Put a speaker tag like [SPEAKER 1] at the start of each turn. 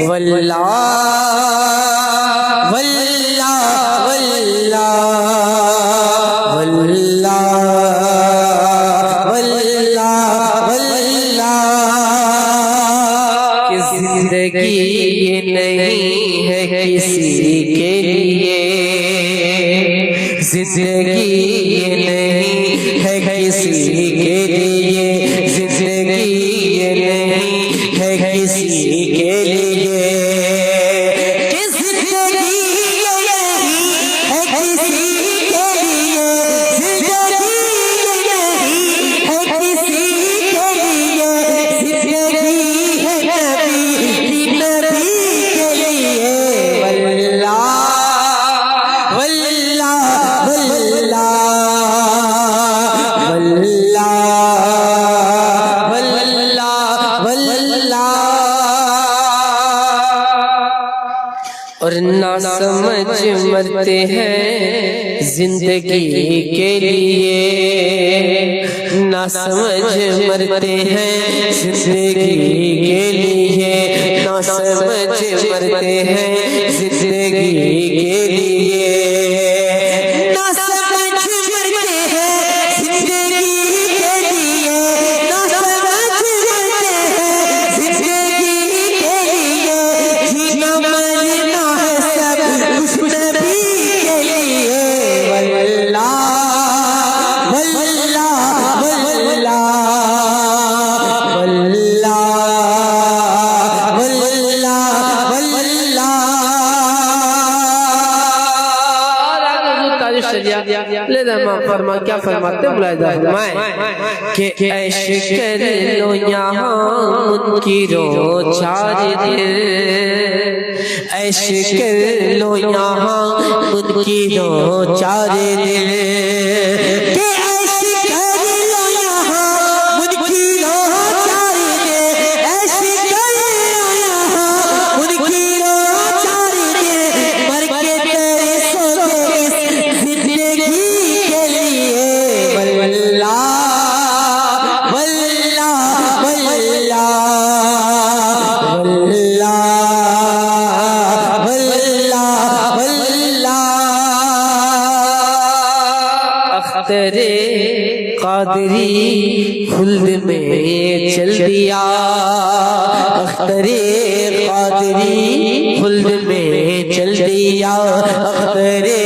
[SPEAKER 1] वल्ला वल्ला वल्ला वल्ला वल्ला वल्ला कि जिंदगी ये नहीं है किसी के लिए, जिंदगी ये नहीं है किसी के लिए, जिंदगी ये नहीं है किसी के लिए। और ना समझ मरते हैं जिंदगी के लिए, ना समझ मरते हैं जिंदगी के लिए, ना समझ मरते हैं जिंदगी के लिए, ना समझ मरते हैं जिंदगी के लिए, ना समझ मरते हैं जिंदगी के लिए, जीना मरना है सब कुछ नबी के लिए। वल्ला वल्ला वल्ला वल्ला वल्ला वल्ला। फरमा क्या फरमाते बुलाए कि ऐश कर लो यहाँ मुनकिरों चार दिल, ऐश कर लो यहाँ मुनकिरों चार दिल, अख्तरे कादरी खुल्द में चल दिया, अख्तरे कादरी खुल्द में चल दिया, अख्तरे